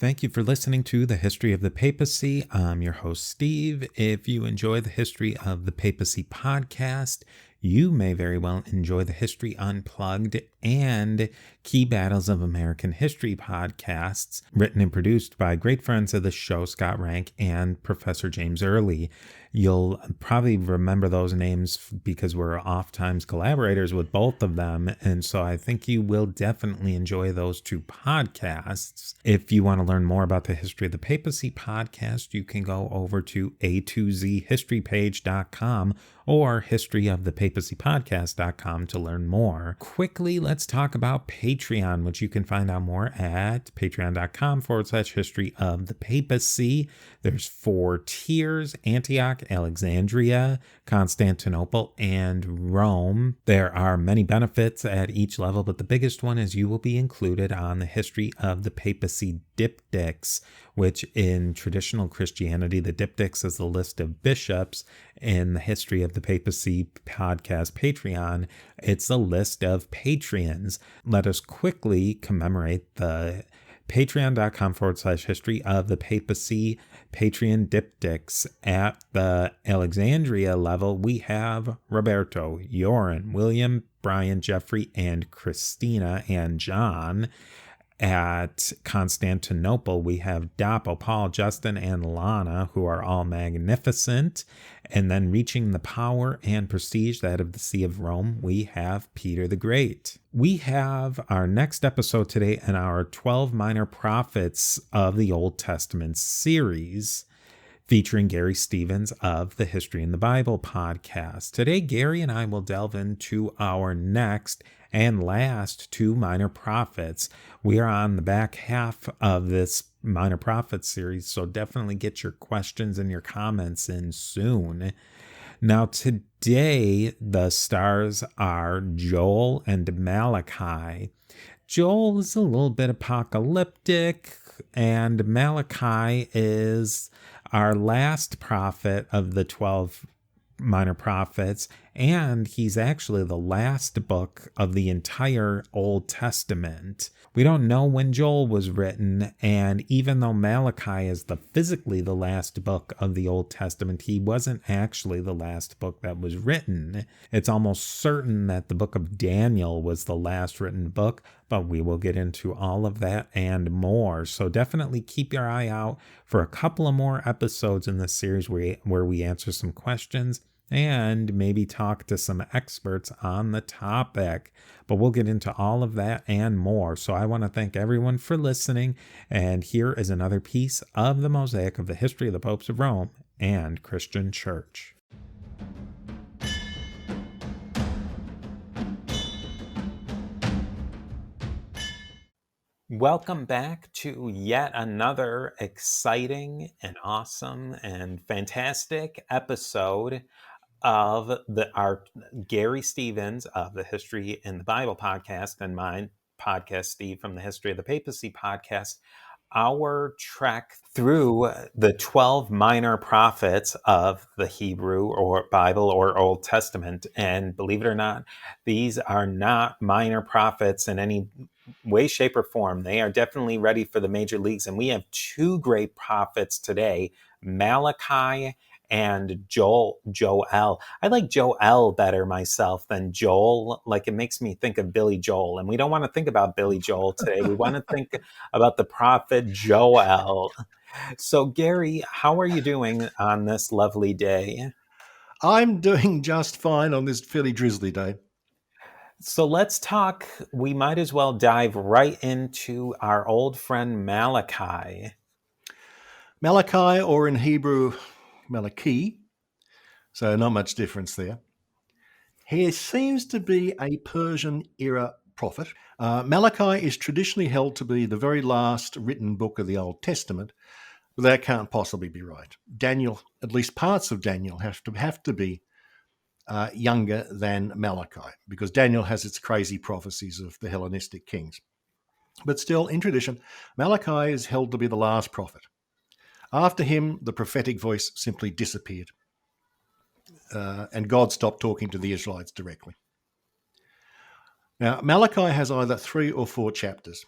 Thank you for listening to The History of the Papacy. I'm your host, Steve. If you enjoy the History of the Papacy podcast, you may very well enjoy the History Unplugged and Key Battles of American History podcasts, written and produced by great friends of the show, Scott Rank and Professor James Early. You'll probably remember those names because we're oft-times collaborators with both of them, and so I think you will definitely enjoy those two podcasts. If you want to learn more about the History of the Papacy podcast, you can go over to a2zhistorypage.com or historyofthepapacypodcast.com to learn more. Quickly, let's talk about Patreon, which you can find out more at patreon.com/history of the papacy. There's 4 tiers: Antioch, Alexandria, Constantinople, and Rome. There are many benefits at each level, but the biggest one is you will be included on the History of the Papacy diptychs, which in traditional Christianity, the diptychs is the list of bishops. In the History of the Papacy podcast Patreon, it's a list of patrons. Let us quickly commemorate the patreon.com/history of the papacy Patreon diptychs. At the Alexandria level, we have Roberto, Joran, William, Brian, Jeffrey, and Christina, and John. At Constantinople, we have Dapo, Paul, Justin, and Lana, who are all magnificent. And then reaching the power and prestige that of the See of Rome, we have Peter the Great. We have our next episode today in our 12 Minor Prophets of the Old Testament series, featuring Garry Stevens of the History in the Bible podcast. Today, Garry and I will delve into our next and last 2 minor prophets. We are on the back half of this minor prophet series, so definitely get your questions and your comments in soon. Now, today, the stars are Joel and Malachi. Joel is a little bit apocalyptic, and Malachi is our last prophet of the 12 minor prophets, and he's actually the last book of the entire Old Testament. We don't know when Joel was written, and even though Malachi is physically the last book of the Old Testament, he wasn't actually the last book that was written. It's almost certain that the book of Daniel was the last written book, but we will get into all of that and more. So definitely keep your eye out for a couple of more episodes in this series where we answer some questions and maybe talk to some experts on the topic. But we'll get into all of that and more. So I want to thank everyone for listening. And here is another piece of the mosaic of the history of the popes of Rome and Christian Church. Welcome back to yet another exciting and awesome and fantastic episode of our Garry Stevens of the History in the Bible podcast and my podcast, Steve, from the History of the Papacy podcast, our trek through the 12 minor prophets of the Hebrew or Bible or Old Testament. And believe it or not, these are not minor prophets in any way, shape, or form. They are definitely ready for the major leagues. And we have 2 great prophets today, Malachi and Joel. I like Joel better myself than Joel. Like, it makes me think of Billy Joel. And we don't want to think about Billy Joel today. We want to think about the prophet Joel. So, Garry, how are you doing on this lovely day? I'm doing just fine on this fairly drizzly day. So let's talk. We might as well dive right into our old friend Malachi. Malachi, or in Hebrew, Malachi, so not much difference there. He seems to be a Persian-era prophet. Malachi is traditionally held to be the very last written book of the Old Testament, but that can't possibly be right. Daniel, at least parts of Daniel, have to be younger than Malachi, because Daniel has its crazy prophecies of the Hellenistic kings. But still, in tradition, Malachi is held to be the last prophet. After him, the prophetic voice simply disappeared, and God stopped talking to the Israelites directly. Now, Malachi has either 3 or 4 chapters.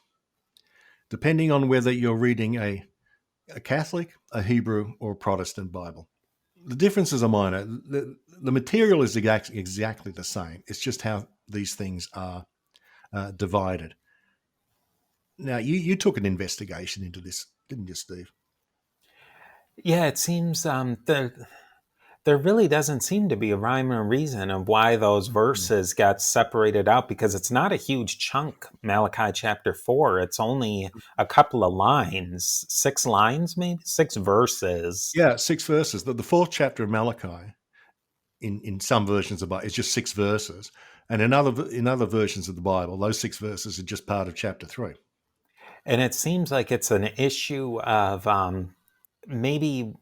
depending on whether you're reading a Catholic, a Hebrew, or a Protestant Bible. The differences are minor. The material is exactly the same. It's just how these things are divided. Now, you took an investigation into this, didn't you, Steve? Yeah, it seems there really doesn't seem to be a rhyme or reason of why those verses got separated out, because it's not a huge chunk, Malachi chapter 4. It's only a couple of lines, 6 lines, maybe 6 verses. Yeah, 6 verses. The fourth chapter of Malachi, in some versions of the Bible, is just 6 verses. And in other versions of the Bible, those 6 verses are just part of chapter 3. And it seems like it's an issue of maybe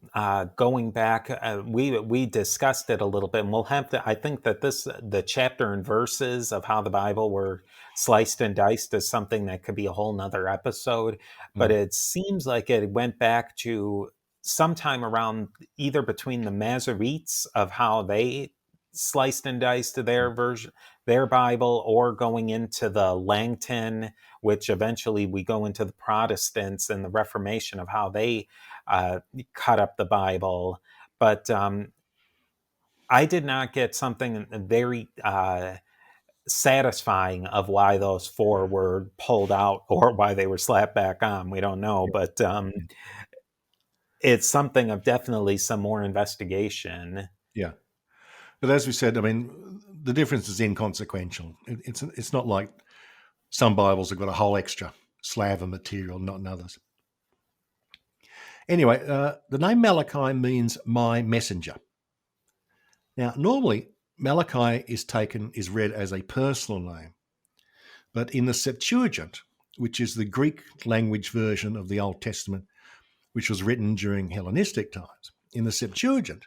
going back. We discussed it a little bit, and we'll have to. I think that the chapter and verses of how the Bible were sliced and diced is something that could be a whole nother episode. But it seems like it went back to sometime around either between the Masoretes of how they sliced and diced their version, their Bible, or going into the Langton, which eventually we go into the Protestants and the Reformation of how they cut up the Bible. But I did not get something very satisfying of why those 4 were pulled out or why they were slapped back on. We don't know, but it's something of definitely some more investigation. Yeah. But as we said, I mean, the difference is inconsequential. It's not like some Bibles have got a whole extra slab of material, not in others. Anyway, the name Malachi means my messenger. Now, normally, Malachi is read as a personal name. But in the Septuagint, which is the Greek language version of the Old Testament, which was written during Hellenistic times, in the Septuagint,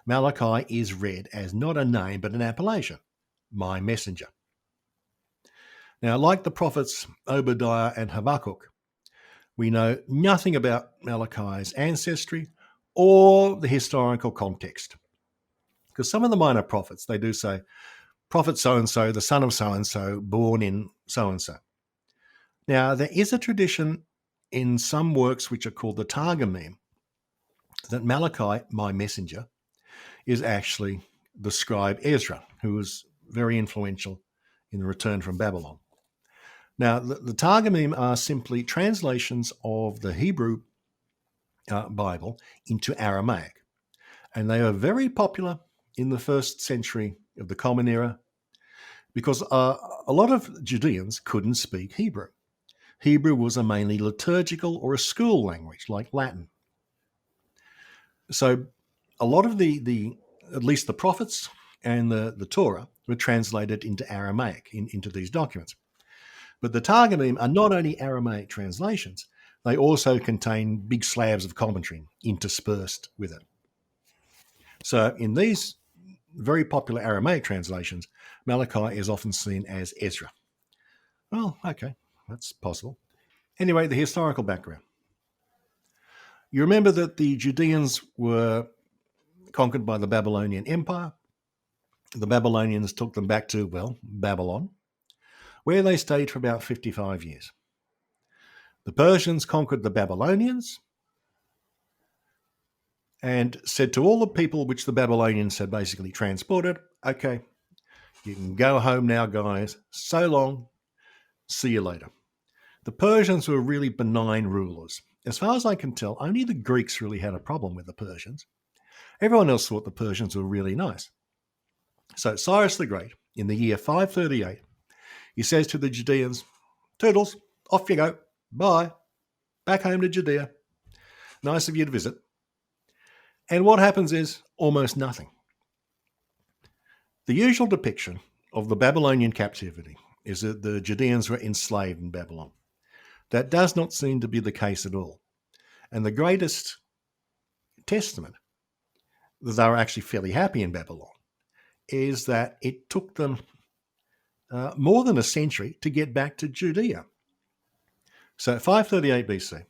Malachi is read as not a name, but an appellation, my messenger. Now, like the prophets Obadiah and Habakkuk, we know nothing about Malachi's ancestry or the historical context. Because some of the minor prophets, they do say, prophet so-and-so, the son of so-and-so, born in so-and-so. Now, there is a tradition in some works which are called the Targumim that Malachi, my messenger, is actually the scribe Ezra, who was very influential in the return from Babylon. Now, the Targumim are simply translations of the Hebrew Bible into Aramaic, and they are very popular in the first century of the Common Era because a lot of Judeans couldn't speak Hebrew. Hebrew was a mainly liturgical or a school language like Latin. So a lot of at least the prophets and the Torah were translated into Aramaic, into these documents. But the Targumim are not only Aramaic translations, they also contain big slabs of commentary interspersed with it. So in these very popular Aramaic translations, Malachi is often seen as Ezra. Well, okay, that's possible. Anyway, the historical background. You remember that the Judeans were conquered by the Babylonian Empire. The Babylonians took them back to, well, Babylon, where they stayed for about 55 years. The Persians conquered the Babylonians and said to all the people which the Babylonians had basically transported, okay, you can go home now, guys. So long. See you later. The Persians were really benign rulers. As far as I can tell, only the Greeks really had a problem with the Persians. Everyone else thought the Persians were really nice. So Cyrus the Great, in the year 538, he says to the Judeans, Toodles, off you go. Bye. Back home to Judea. Nice of you to visit. And what happens is almost nothing. The usual depiction of the Babylonian captivity is that the Judeans were enslaved in Babylon. That does not seem to be the case at all. And the greatest testament that they were actually fairly happy in Babylon is that it took them more than a century to get back to Judea. So 538 BC,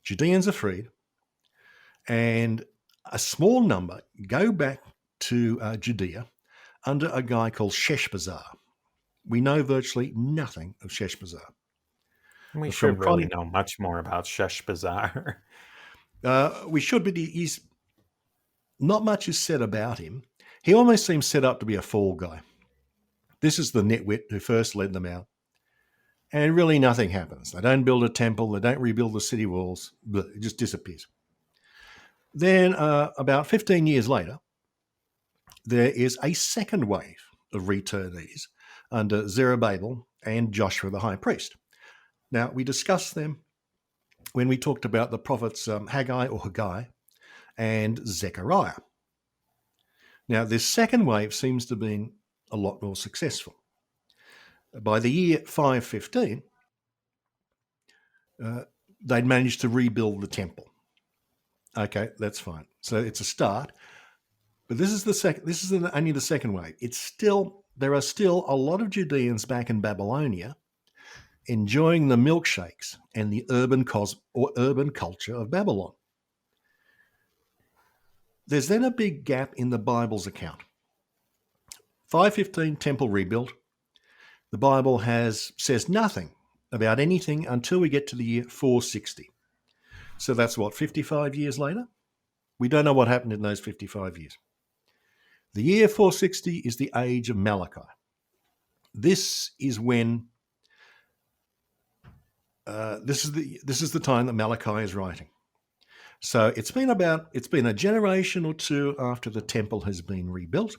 Judeans are freed, and a small number go back to Judea under a guy called Sheshbazzar. We know virtually nothing of Sheshbazzar. We From should really Chronic, know much more about Sheshbazzar. we should, but he's not much is said about him. He almost seems set up to be a fall guy. This is the nitwit who first led them out. And really nothing happens. They don't build a temple. They don't rebuild the city walls. It just disappears. Then about 15 years later, there is a second wave of returnees under Zerubbabel and Joshua the high priest. Now, we discussed them when we talked about the prophets Haggai and Zechariah. Now, this second wave seems to have been a lot more successful. By the year 515, they'd managed to rebuild the temple. Okay, that's fine. So it's a start. But this is the second. This is only the second wave. There are still a lot of Judeans back in Babylonia enjoying the milkshakes and the urban culture of Babylon. There's then a big gap in the Bible's account. 515 temple rebuilt. The Bible says nothing about anything until we get to the year 460. So that's 55 years later? We don't know what happened in those 55 years. The year 460 is the age of Malachi. This is when this is the time that Malachi is writing. So it's been a generation or two after the temple has been rebuilt,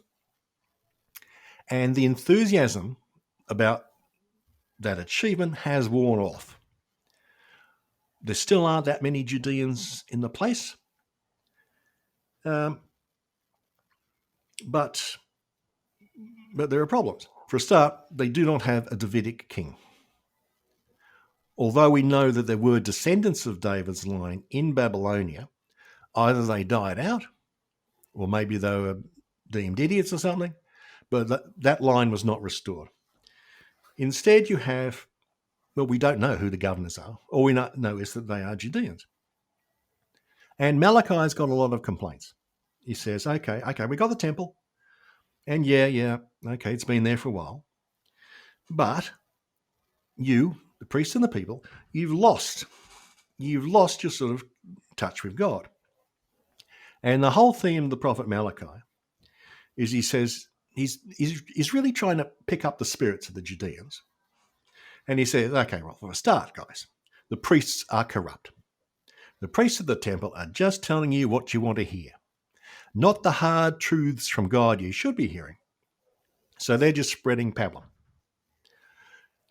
and the enthusiasm about that achievement has worn off. There still aren't that many Judeans in the place, but there are problems. For a start, they do not have a Davidic king. Although we know that there were descendants of David's line in Babylonia, either they died out, or maybe they were deemed idiots or something, but that line was not restored. Instead, you have, we don't know who the governors are. All we know is that they are Judeans. And Malachi's got a lot of complaints. He says, okay, we got the temple, and okay, it's been there for a while, but you, the priests and the people, you've lost your sort of touch with God. And the whole theme of the prophet Malachi is, he says, he's really trying to pick up the spirits of the Judeans. And he says, okay, well, for a start, guys, the priests are corrupt. The priests of the temple are just telling you what you want to hear, not the hard truths from God you should be hearing. So they're just spreading pablum.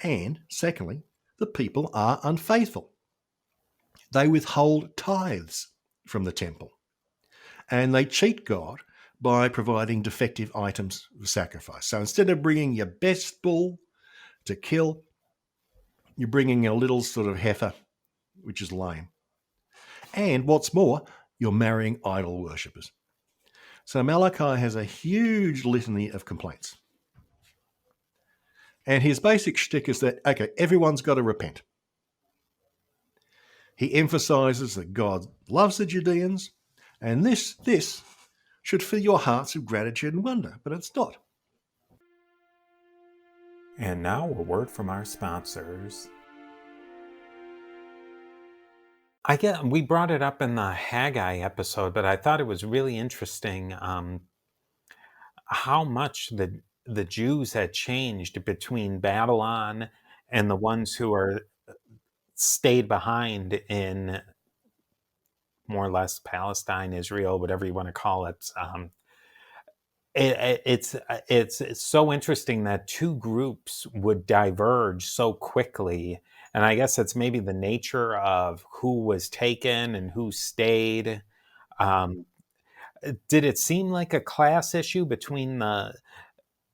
And secondly, the people are unfaithful. They withhold tithes from the temple, and they cheat God by providing defective items of sacrifice. So instead of bringing your best bull to kill, you're bringing a little sort of heifer, which is lame. And what's more, you're marrying idol worshippers. So Malachi has a huge litany of complaints. And his basic shtick is that, okay, everyone's got to repent. He emphasizes that God loves the Judeans, and this should fill your hearts with gratitude and wonder, but it's not. And now a word from our sponsors. We brought it up in the Haggai episode, but I thought it was really interesting how much the Jews had changed between Babylon and the ones who are stayed behind in more or less Palestine, Israel, whatever you want to call it. It's so interesting that two groups would diverge so quickly. And I guess it's maybe the nature of who was taken and who stayed. Did it seem like a class issue between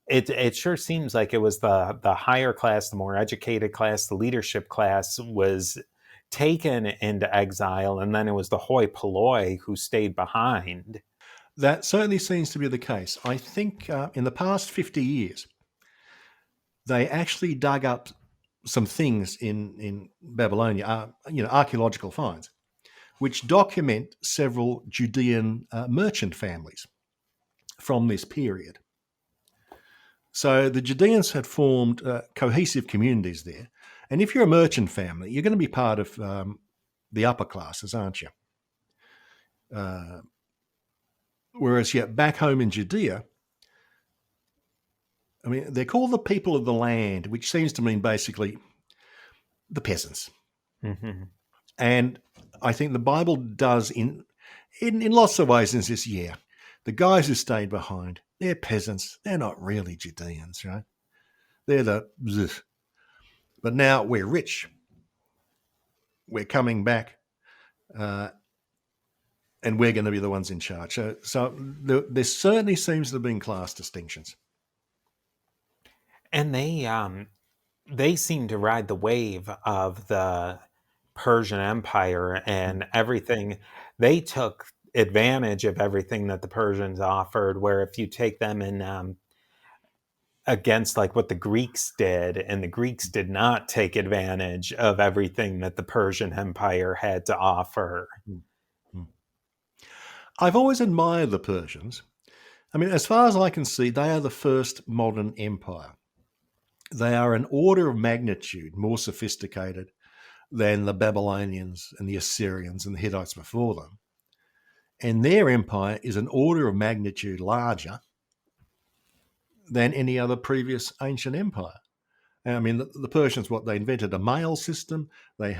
it sure seems like it was the higher class, the more educated class, the leadership class was taken into exile, and then it was the hoi polloi who stayed behind. That certainly seems to be the case. I think in the past 50 years, they actually dug up some things in Babylonia, archaeological finds, which document several Judean merchant families from this period. So the Judeans had formed cohesive communities there, And if you're a merchant family, you're going to be part of the upper classes, aren't you? Whereas yet back home in Judea, I mean, they're called the people of the land, which seems to mean basically the peasants. Mm-hmm. And I think the Bible does in lots of ways insists, yeah, the guys who stayed behind, they're peasants. They're not really Judeans, right? They're the... But now we're rich. We're coming back. And we're going to be the ones in charge. So there certainly seems to have been class distinctions. And they seem to ride the wave of the Persian Empire and everything. They took advantage of everything that the Persians offered, where if you take them in against like what the Greeks did, and the Greeks did not take advantage of everything that the Persian Empire had to offer. I've always admired the Persians. I mean, as far as I can see, they are the first modern empire. They are an order of magnitude more sophisticated than the Babylonians and the Assyrians and the Hittites before them. And their empire is an order of magnitude larger than any other previous ancient empire. I mean, the Persians, they invented a mail system. They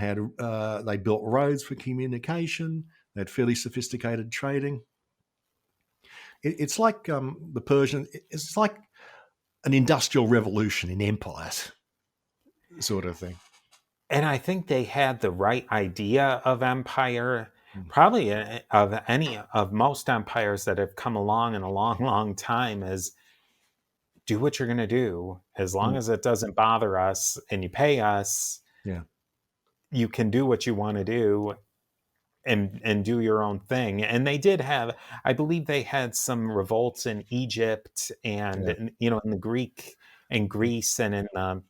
built roads for communication. They had fairly sophisticated trading. It's like the Persian. It's like an industrial revolution in empires, sort of thing. And I think they had the right idea of empire, probably of most empires that have come along in a long, long time, is do what you're going to do. As long as it doesn't bother us and you pay us, you can do what you want to do and do your own thing. And they did have, I believe they had some revolts in Egypt and, in the Greece and in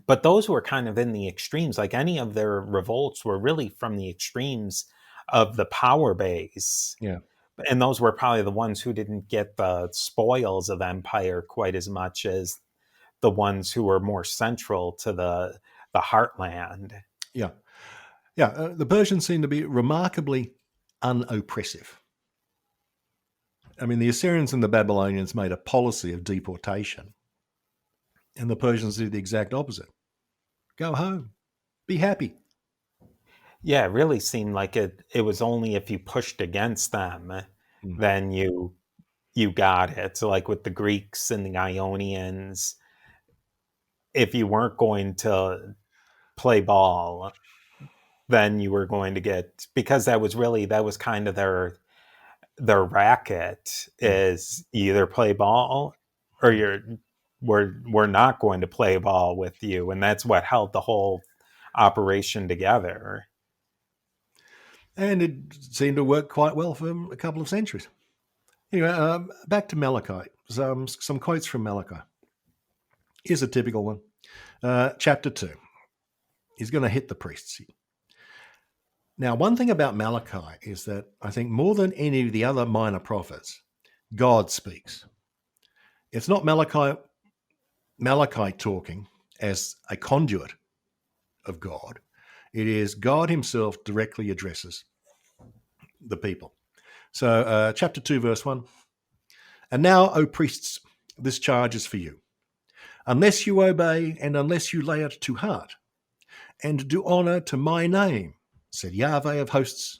but those were kind of in the extremes. Like any of their revolts were really from the extremes of the power base. Yeah. And those were probably the ones who didn't get the spoils of empire quite as much as the ones who were more central to the heartland. Yeah. Yeah. The Persians seem to be remarkably unoppressive. I mean, the Assyrians and the Babylonians made a policy of deportation. And the Persians did the exact opposite. Go home. Be happy. Yeah, it really seemed like it was only if you pushed against them, then you got it. So like with the Greeks and the Ionians, if you weren't going to play ball, then you were going to get, because that was kind of their racket, is you either play ball or we're not going to play ball with you. And that's what held the whole operation together. And it seemed to work quite well for a couple of centuries. Anyway, back to Malachi. Some quotes from Malachi. Here's a typical one. Chapter 2. He's going to hit the priests. Now, one thing about Malachi is that I think more than any of the other minor prophets, God speaks. It's not Malachi talking as a conduit of God. It is God himself directly addresses the people. So chapter 2, verse 1. And now, O priests, this charge is for you. Unless you obey and unless you lay it to heart and do honor to my name, said Yahweh of hosts,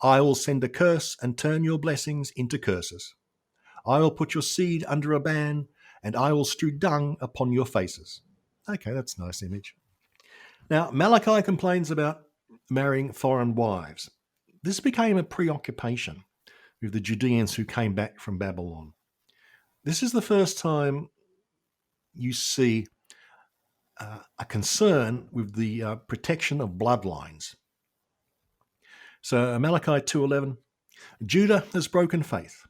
I will send a curse and turn your blessings into curses. I will put your seed under a ban and I will strew dung upon your faces. Okay, that's a nice image. Now, Malachi complains about marrying foreign wives. This became a preoccupation with the Judeans who came back from Babylon. This is the first time you see a concern with the protection of bloodlines. So Malachi 2:11, Judah has broken faith.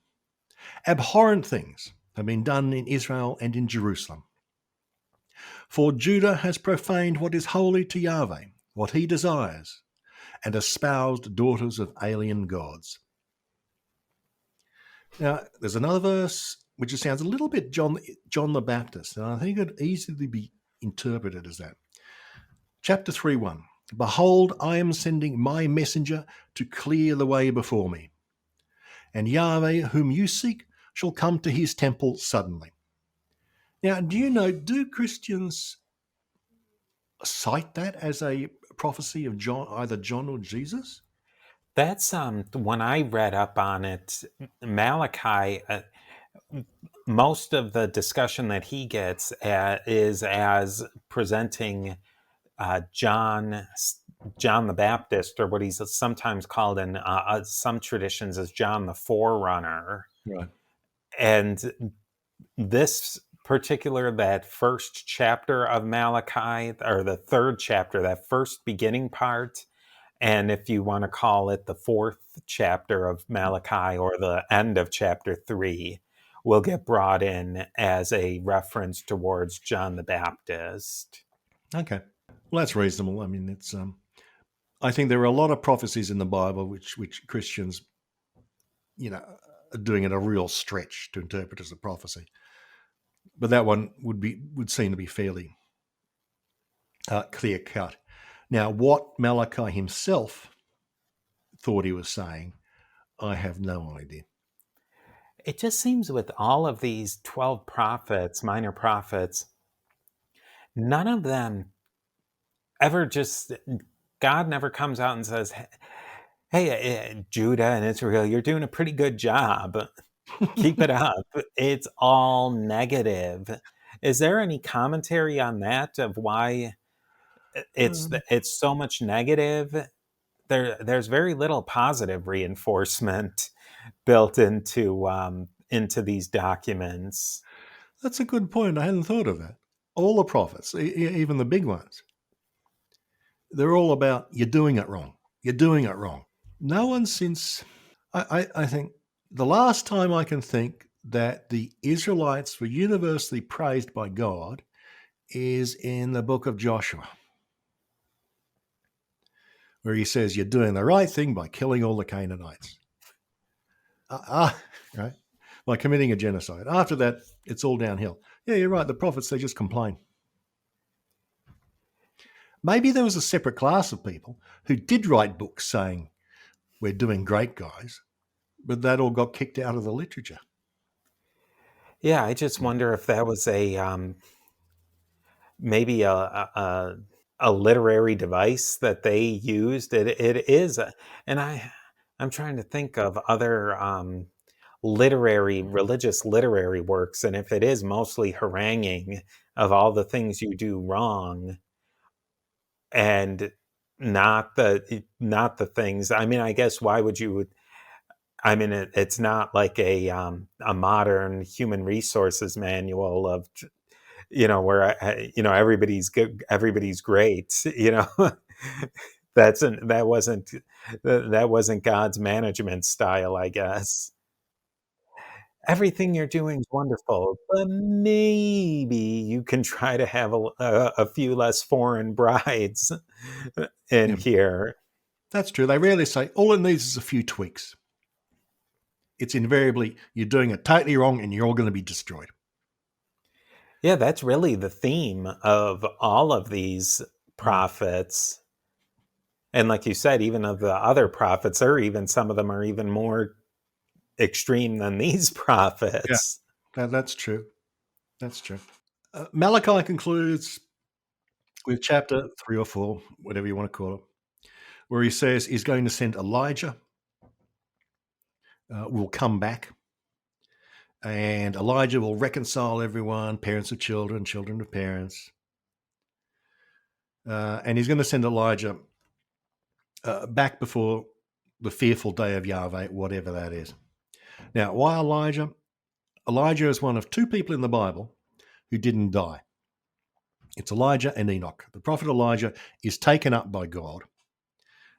Abhorrent things have been done in Israel and in Jerusalem. For Judah has profaned what is holy to Yahweh, what he desires, and espoused daughters of alien gods. Now, there's another verse which sounds a little bit John the Baptist, and I think it could easily be interpreted as that. Chapter 3:1. Behold, I am sending my messenger to clear the way before me. And Yahweh, whom you seek, shall come to his temple suddenly. Now, do you know, do Christians cite that as a prophecy of John, either John or Jesus? That's when I read up on it, Malachi, most of the discussion that he gets is as presenting John the Baptist, or what he's sometimes called in some traditions as John the Forerunner. Right. And this particular, that first chapter of Malachi, or the third chapter, that first beginning part, and if you want to call it the fourth chapter of Malachi or the end of chapter 3, will get brought in as a reference towards John the Baptist. Okay. Well, that's reasonable. I mean, it's. I think there are a lot of prophecies in the Bible which Christians, are doing it a real stretch to interpret as a prophecy. But that one would seem to be fairly clear cut. Now, what Malachi himself thought he was saying, I have no idea. It just seems with all of these 12 prophets, minor prophets, none of them ever God never comes out and says, hey, Judah and Israel, you're doing a pretty good job. Keep it up. It's all negative. Is there any commentary on that of why it's so much negative? There's very little positive reinforcement built into these documents. That's a good point. I hadn't thought of that. All the prophets, even the big ones, they're all about you're doing it wrong. You're doing it wrong. No one since I think the last time I can think that the Israelites were universally praised by God is in the book of Joshua, where he says you're doing the right thing by killing all the Canaanites. Right? By committing a genocide. After that, it's all downhill. Yeah, you're right. The prophets, they just complain. Maybe there was a separate class of people who did write books saying, we're doing great, guys, but that all got kicked out of the literature. Yeah, I just wonder if that was maybe a literary device that they used. It is, and I'm trying to think of other religious literary works, and if it is mostly haranguing of all the things you do wrong, and not the things. I mean, I guess why would you? I mean, it's not like a modern human resources manual of, where everybody's good, everybody's great. That wasn't God's management style, I guess. Everything you're doing is wonderful, but maybe you can try to have a few less foreign brides in here. That's true. They rarely say, all it needs is a few tweaks. It's invariably, you're doing it totally wrong and you're all going to be destroyed. Yeah, that's really the theme of all of these prophets. And like you said, even of the other prophets, or even some of them are even more extreme than these prophets. Yeah, that's true. That's true. Malachi concludes with chapter 3 or 4, whatever you want to call it, where he says he's going to send Elijah, will come back, and Elijah will reconcile everyone, parents of children, children of parents. And he's going to send Elijah back before the fearful day of Yahweh, whatever that is. Now, why Elijah? Elijah is one of two people in the Bible who didn't die. It's Elijah and Enoch. The prophet Elijah is taken up by God.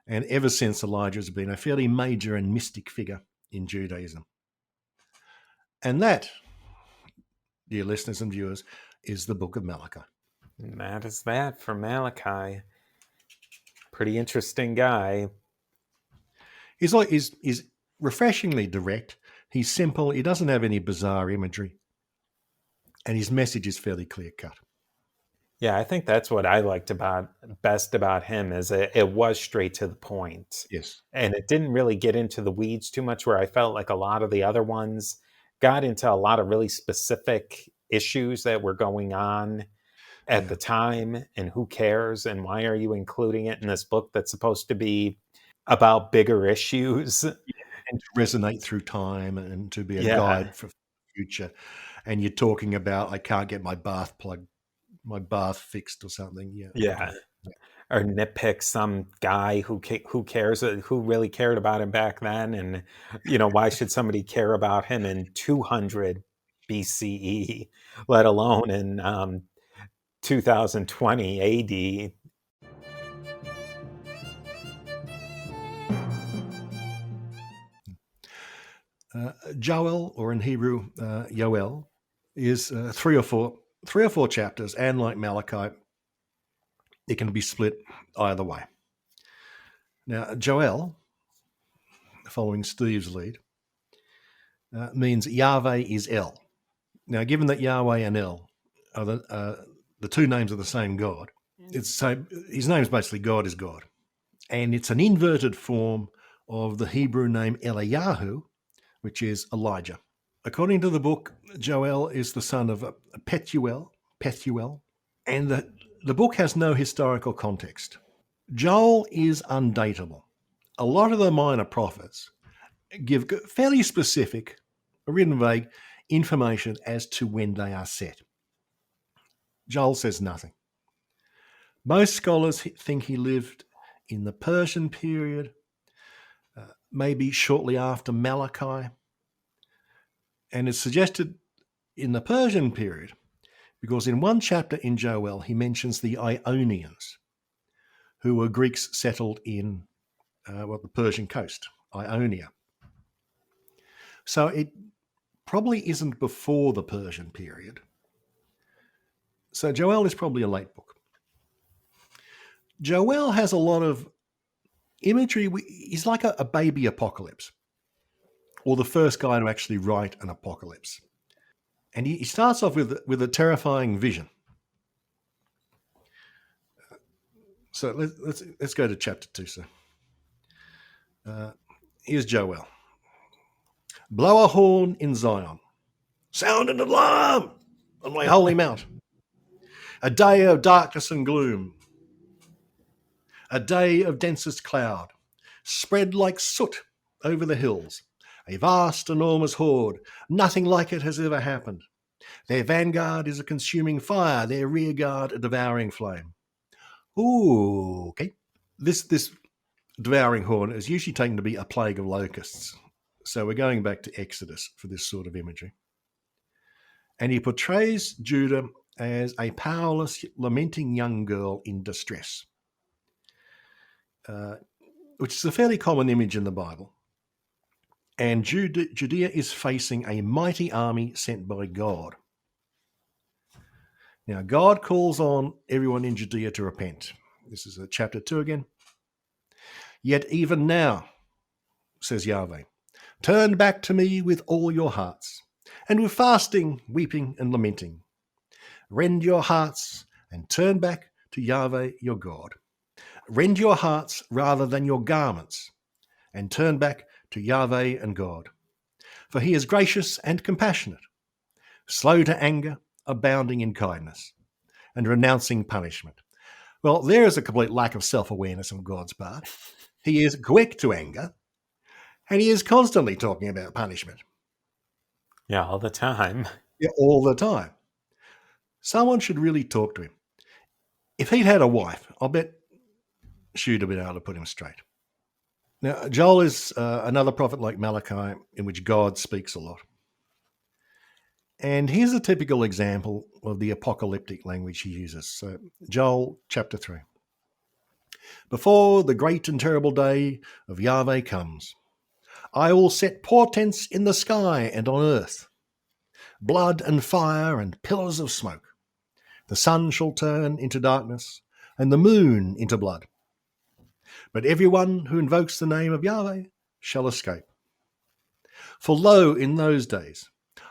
And ever since, Elijah has been a fairly major and mystic figure in Judaism. And that, dear listeners and viewers, is the book of Malachi. And that is that for Malachi. Pretty interesting guy. He's refreshingly direct. He's simple. He doesn't have any bizarre imagery. And his message is fairly clear-cut. Yeah, I think that's what I liked best about him is it was straight to the point. Yes. And it didn't really get into the weeds too much, where I felt like a lot of the other ones got into a lot of really specific issues that were going on at Yeah. the time, and who cares, and why are you including it in this book that's supposed to be about bigger issues? And to resonate through time and to be a Yeah. guide for the future. And you're talking about, I can't get my bath fixed or something. Yeah. Yeah. Okay. Or nitpick some guy who cares, who really cared about him back then, and why should somebody care about him in 200 BCE, let alone in 2020 AD? Joel, or in Hebrew, Yoel, is three or four chapters, and like Malachi, it can be split either way. Now, Joel, following Steve's lead, means Yahweh is El. Now, given that Yahweh and El are the two names of the same God, his name is basically God is God. And it's an inverted form of the Hebrew name Eliyahu, which is Elijah. According to the book, Joel is the son of Pethuel, and the book has no historical context. Joel is undateable. A lot of the minor prophets give fairly specific, or even vague, information as to when they are set. Joel says nothing. Most scholars think he lived in the Persian period, maybe shortly after Malachi, and it's suggested in the Persian period because in one chapter in Joel he mentions the Ionians, who were Greeks settled in the Persian coast, Ionia. So it probably isn't before the Persian period. So Joel is probably a late book. Joel has a lot of imagery. He's like a baby apocalypse, or the first guy to actually write an apocalypse. And he starts off with a terrifying vision. So let's go to chapter 2, sir. Here's Joel. Blow a horn in Zion. Sound an alarm on my holy mount. A day of darkness and gloom. A day of densest cloud. Spread like soot over the hills. A vast, enormous horde. Nothing like it has ever happened. Their vanguard is a consuming fire. Their rear guard a devouring flame. Ooh, okay. This devouring horde is usually taken to be a plague of locusts. So we're going back to Exodus for this sort of imagery. And he portrays Judah as a powerless, lamenting young girl in distress, which is a fairly common image in the Bible. And Judea is facing a mighty army sent by God. Now, God calls on everyone in Judea to repent. This is chapter 2 again. Yet even now, says Yahweh, turn back to me with all your hearts, and with fasting, weeping, and lamenting. Rend your hearts and turn back to Yahweh your God. Rend your hearts rather than your garments, and turn back to Yahweh and God. For he is gracious and compassionate, slow to anger, abounding in kindness, and renouncing punishment. Well, there is a complete lack of self-awareness on God's part. He is quick to anger, and he is constantly talking about punishment. Yeah, all the time. Yeah, all the time. Someone should really talk to him. If he'd had a wife, I'll bet she'd have been able to put him straight. Now, Joel is another prophet like Malachi in which God speaks a lot. And here's a typical example of the apocalyptic language he uses. So, Joel chapter 3. Before the great and terrible day of Yahweh comes, I will set portents in the sky and on earth, blood and fire and pillars of smoke. The sun shall turn into darkness and the moon into blood. But everyone who invokes the name of Yahweh shall escape. For lo, in those days,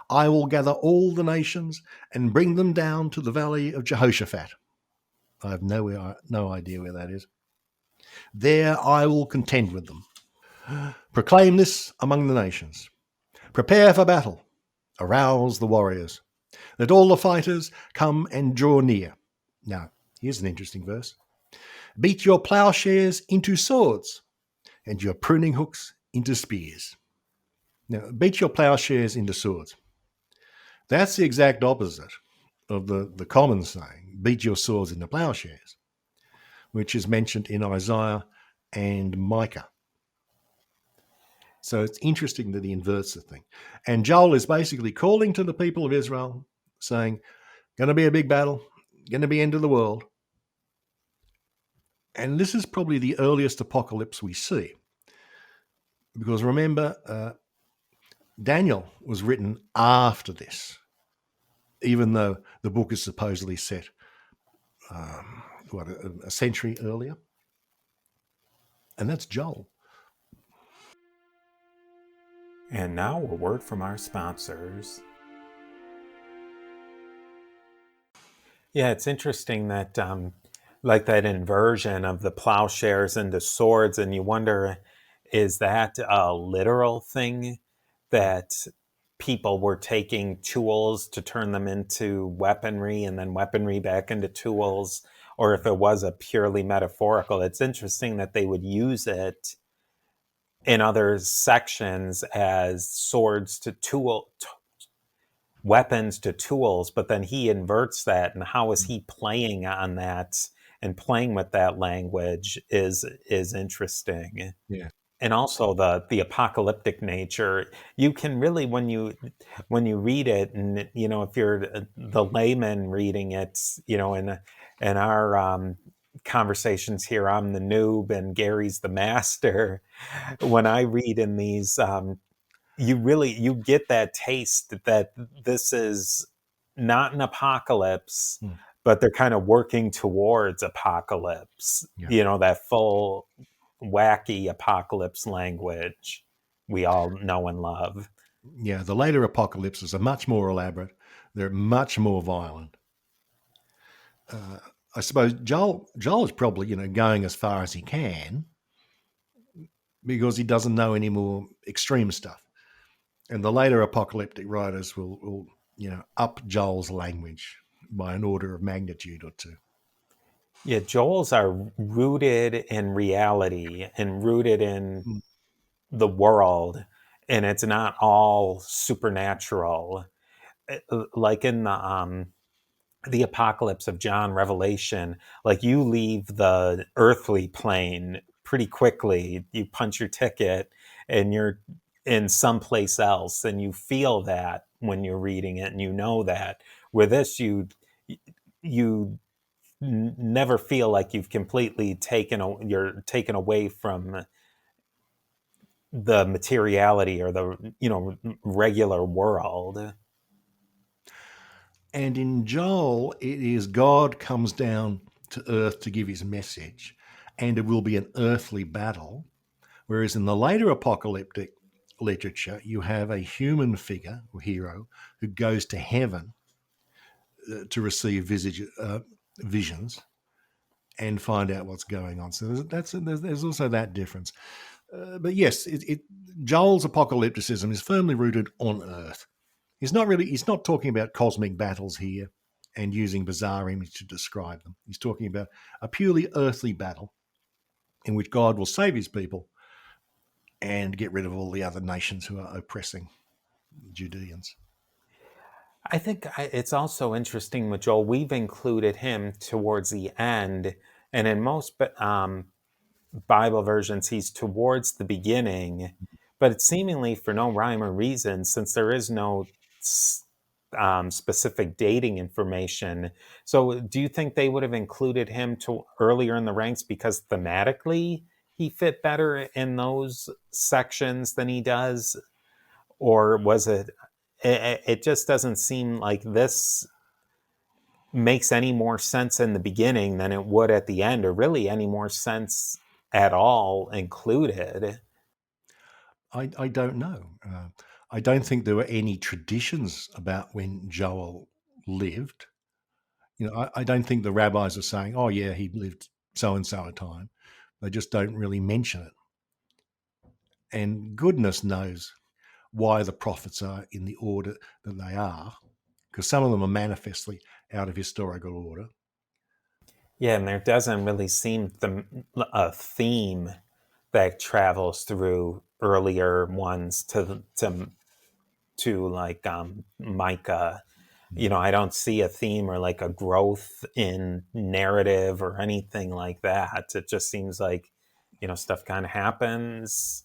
I will gather all the nations and bring them down to the valley of Jehoshaphat. I have no idea where that is. There I will contend with them. Proclaim this among the nations. Prepare for battle. Arouse the warriors. Let all the fighters come and draw near. Now, here's an interesting verse. Beat your plowshares into swords and your pruning hooks into spears. Now, beat your plowshares into swords. That's the exact opposite of the common saying, beat your swords into plowshares, which is mentioned in Isaiah and Micah. So it's interesting that he inverts the thing. And Joel is basically calling to the people of Israel, saying, going to be a big battle, going to be end of the world. And this is probably the earliest apocalypse we see. Because remember, Daniel was written after this, even though the book is supposedly set, a century earlier. And that's Joel. And now a word from our sponsors. Yeah, it's interesting that, like that inversion of the plowshares into swords, and you wonder, is that a literal thing that people were taking tools to turn them into weaponry and then weaponry back into tools, or if it was a purely metaphorical? It's interesting that they would use it in other sections as swords to weapons to tools, but then he inverts that, and how is he playing on that and playing with that language is interesting. Yeah. And also the apocalyptic nature. You can really, when you read it, and if you're the layman reading it, in our conversations here, I'm the noob and Gary's the master. When I read in these, you get that taste that this is not an apocalypse, but they're kind of working towards apocalypse. Yeah. That full wacky apocalypse language we all know and love. Yeah, the later apocalypses are much more elaborate. They're much more violent. I suppose Joel is probably, going as far as he can because he doesn't know any more extreme stuff. And the later apocalyptic writers will up Joel's language by an order of magnitude or two. Yeah, Joel's are rooted in reality and rooted in the world, and it's not all supernatural. Like in the apocalypse of John Revelation, like you leave the earthly plane pretty quickly. You punch your ticket and you're in someplace else, and you feel that when you're reading it, and that. With this, you never feel like you've completely you're taken away from the materiality or the regular world. And in Joel, it is God comes down to earth to give his message, and it will be an earthly battle. Whereas in the later apocalyptic literature, you have a human figure or hero who goes to heaven to receive visions and find out what's going on. So there's also that difference. But yes, Joel's apocalypticism is firmly rooted on earth. He's not talking about cosmic battles here and using bizarre images to describe them. He's talking about a purely earthly battle in which God will save his people and get rid of all the other nations who are oppressing Judeans. I think it's also interesting with Joel, we've included him towards the end, and in most Bible versions, he's towards the beginning, but it's seemingly for no rhyme or reason, since there is no specific dating information. So do you think they would have included him to earlier in the ranks because thematically he fit better in those sections than he does? Or was it just doesn't seem like this makes any more sense in the beginning than it would at the end, or really any more sense at all included? I don't know. I don't think there were any traditions about when Joel lived. I don't think the rabbis are saying, oh, yeah, he lived so-and-so a time. They just don't really mention it. And goodness knows why the prophets are in the order that they are, because some of them are manifestly out of historical order. Yeah, and there doesn't really seem a theme that travels through earlier ones to like Micah. I don't see a theme or like a growth in narrative or anything like that. It just seems like, stuff kind of happens.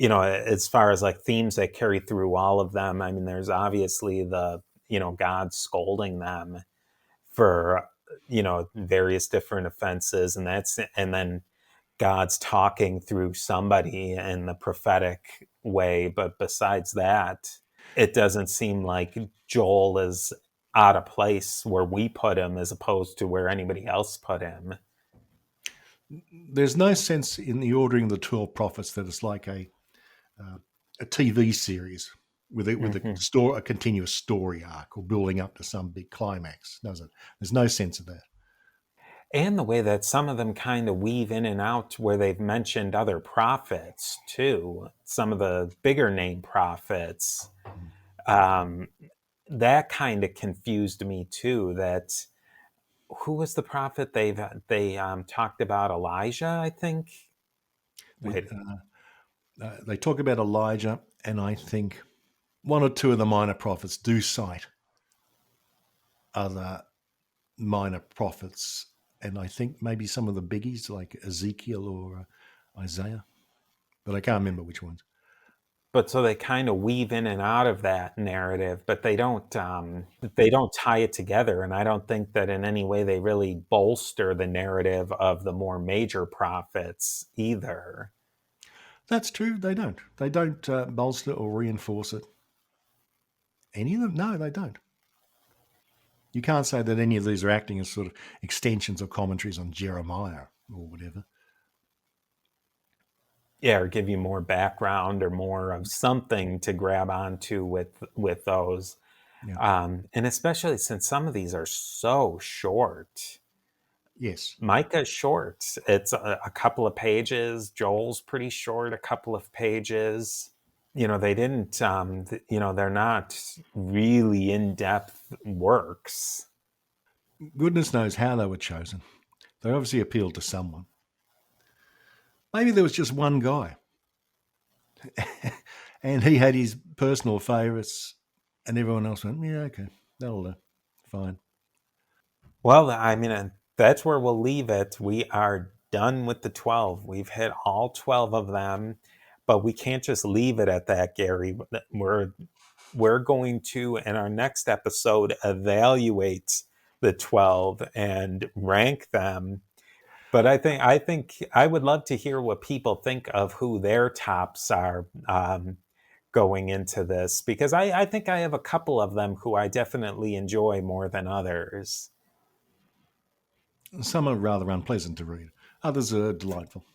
As far as like themes that carry through all of them, I mean, there's obviously the, God scolding them for, various different offenses, and then God's talking through somebody in the prophetic way. But besides that, it doesn't seem like Joel is out of place where we put him as opposed to where anybody else put him. There's no sense in the ordering of the 12 prophets that it's like a TV series with a continuous story arc or building up to some big climax, does it? There's no sense of that. And the way that some of them kind of weave in and out where they've mentioned other prophets too, some of the bigger name prophets. That kind of confused me too. That who was the prophet they talked about? Elijah, I think. They talk about Elijah, and I think one or two of the minor prophets do cite other minor prophets, and I think maybe some of the biggies like Ezekiel or Isaiah, but I can't remember which ones. But so they kind of weave in and out of that narrative, but they don't tie it together. And I don't think that in any way they really bolster the narrative of the more major prophets either. That's true. They don't. They don't bolster or reinforce it. Any of them? No, they don't. You can't say that any of these are acting as sort of extensions or commentaries on Jeremiah or whatever. Yeah, or give you more background or more of something to grab onto with those. Yeah. And especially since some of these are so short. Yes. Micah's short. It's a couple of pages. Joel's pretty short, a couple of pages. They didn't, they're not really in-depth works. Goodness knows how they were chosen. They obviously appealed to someone. Maybe there was just one guy and he had his personal favourites and everyone else went, yeah, okay, that'll do. Fine. Well, I mean, that's where we'll leave it. We are done with the 12. We've hit all 12 of them, but we can't just leave it at that, Gary. We're going to, in our next episode, evaluate the 12 and rank them. But I think I would love to hear what people think of who their tops are going into this, because I think I have a couple of them who I definitely enjoy more than others. Some are rather unpleasant to read. Others are delightful.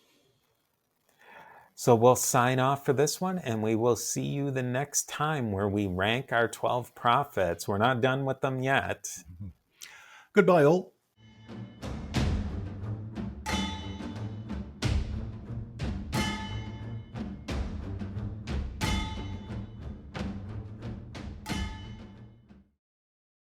So we'll sign off for this one, and we will see you the next time where we rank our 12 prophets. We're not done with them yet. Goodbye, all.